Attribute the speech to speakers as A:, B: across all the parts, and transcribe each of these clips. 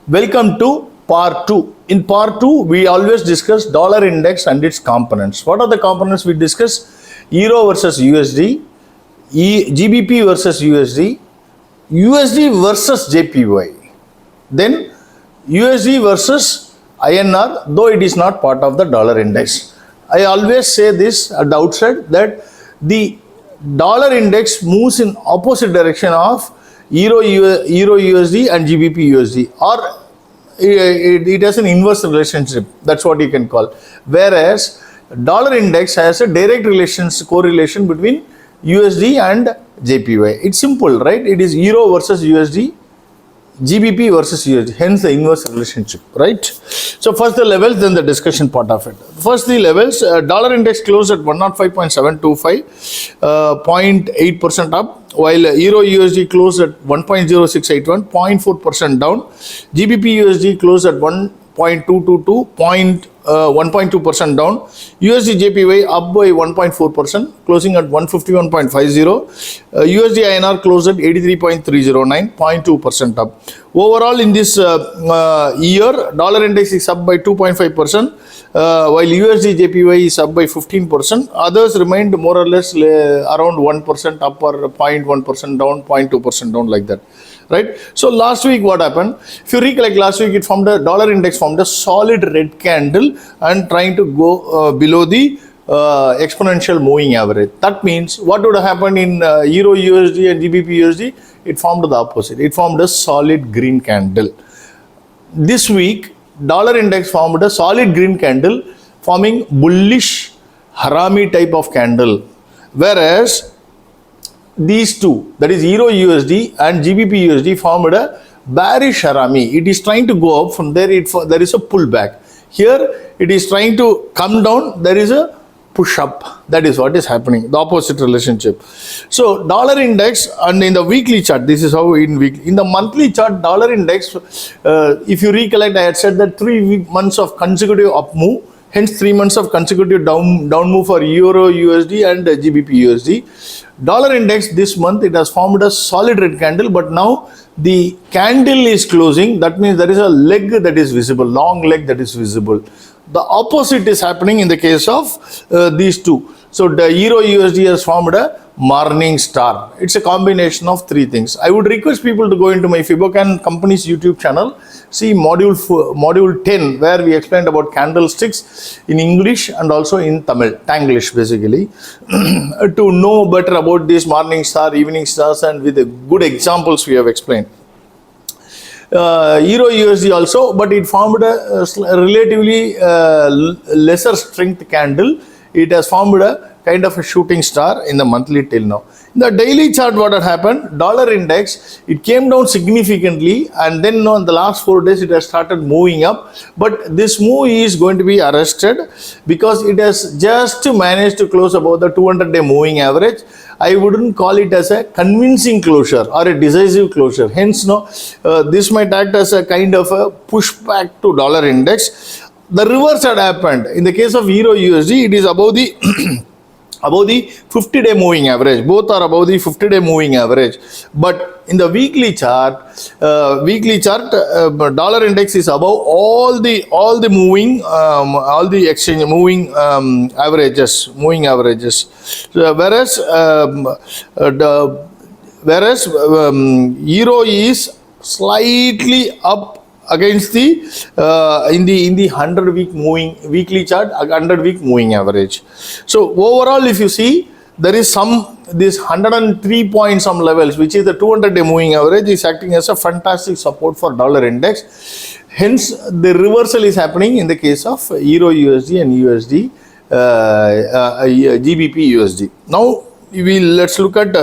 A: Welcome to part 2. In part 2, we always discuss dollar index and its components. What are the components we discuss? Euro versus USD, GBP versus USD, USD versus JPY. Then USD versus INR, though it is not part of the dollar index. I always say this at the outset that the dollar index moves in opposite direction of Euro USD and GBP USD, or it has an inverse relationship. That's what you can call. Whereas dollar index has a direct correlation between USD and JPY. It's simple, right? It is Euro versus USD, GBP versus USD, hence the inverse relationship, right? So first the levels, then the discussion part of it. First the levels, dollar index closed at 105.725, 0.8% up, while Euro USD closed at 1.0681, 0.4% down. GBP USD closed at 1.222, 1.2% down. USD JPY up by 1.4%, closing at 151.50. USD INR closed at 83.309, 0.2% up. Overall, in this year, dollar index is up by 2.5%, while USD JPY is up by 15%. Others remained more or less around 1% up or 0.1% down, 0.2% down, like that. Right. So last week what happened? If you recollect, last week it formed a dollar index formed a solid red candle and trying to go below the exponential moving average. That means what would have happened in Euro USD and GBP USD? It formed the opposite. It formed a solid green candle. This week dollar index formed a solid green candle, forming bullish Harame type of candle, whereas these two, that is Euro USD and GBP USD, formed a bearish Harame. It is trying to go up. From there, there is a pullback. Here, it is trying to come down. There is a push up. That is what is happening. The opposite relationship. So, dollar index, and in the weekly chart, this is how in the monthly chart, dollar index, if you recollect, I had said that 3 months of consecutive up move. Hence 3 months of consecutive down move for Euro USD and GBP USD. Dollar index this month, it has formed a solid red candle, but now the candle is closing. That means there is a leg that is visible, long leg that is visible. The opposite is happening in the case of these two. So the Euro USD has formed a morning star. It's a combination of 3 things. I would request people to go into my Fibocan Company's YouTube channel, see module 10, where we explained about candlesticks in English and also in Tamil, Tanglish basically, to know better about this morning star, evening stars, and with the good examples we have explained. Euro USD also, but it formed a relatively lesser strength candle. It has formed a kind of a shooting star in the monthly till now. In the daily chart, what had happened? Dollar index, it came down significantly, and then on the last 4 days it has started moving up. But this move is going to be arrested because it has just managed to close above the 200-day moving average. I wouldn't call it as a convincing closure or a decisive closure. Hence, this might act as a kind of a pushback to dollar index. The reverse had happened. In the case of Euro USD, it is above the above the 50-day moving average. Both are above the 50-day moving average. But in the weekly chart, dollar index is above all the moving, all the exchange moving averages. Whereas Euro is slightly up against the in the 100-week moving weekly chart, 100-week moving average. So overall, if you see, there is this 103 point some levels, which is the 200-day moving average, is acting as a fantastic support for dollar index. Hence the reversal is happening in the case of Euro USD and USD, GBP USD. Now let's look at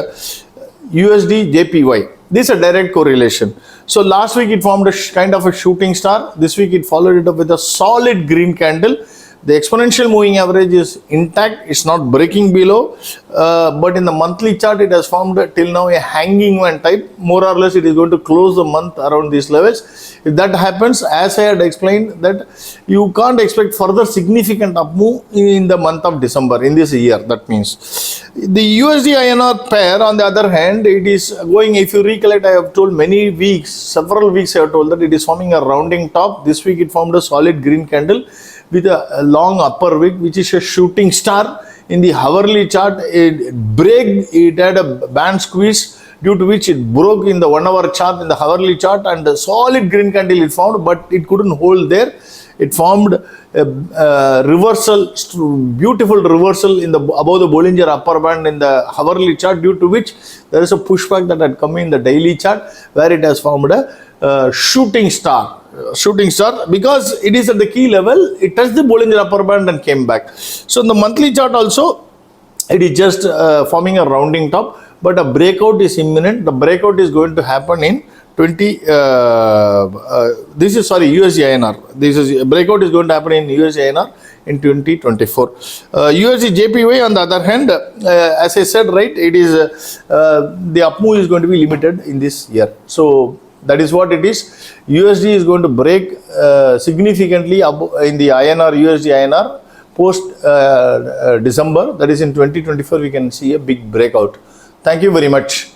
A: USD JPY. This is a direct correlation. So last week it formed a kind of a shooting star. This week it followed it up with a solid green candle, The exponential moving average is intact, it's not breaking below, but in the monthly chart it has formed till now a hanging man type. More or less it is going to close the month around these levels. If that happens, as I had explained, that you can't expect further significant up move in the month of December in this year. That means the USD INR pair, on the other hand, it is going, if you recollect, I have told many weeks, several weeks I have told that it is forming a rounding top. This week it formed a solid green candle with a long upper wick, which is a shooting star. In the hourly chart, it had a band squeeze, due to which it broke in the 1 hour chart, in the hourly chart, and a solid green candle it formed, but it couldn't hold there. It formed a reversal, beautiful reversal in the above the Bollinger upper band in the hourly chart, due to which there is a pushback that had come in the daily chart, where it has formed a shooting star, because it is at the key level. It touched the Bollinger upper band and came back. So in the monthly chart also, it is just forming a rounding top, but a breakout is imminent. The breakout is going to happen in USD INR. This is breakout is going to happen in USD INR in 2024. USD JPY, on the other hand, as I said, right, it is the up move is going to be limited in this year. So that is what it is. USD is going to break significantly in the INR, USD INR post December. That is in 2024, we can see a big breakout. Thank you very much.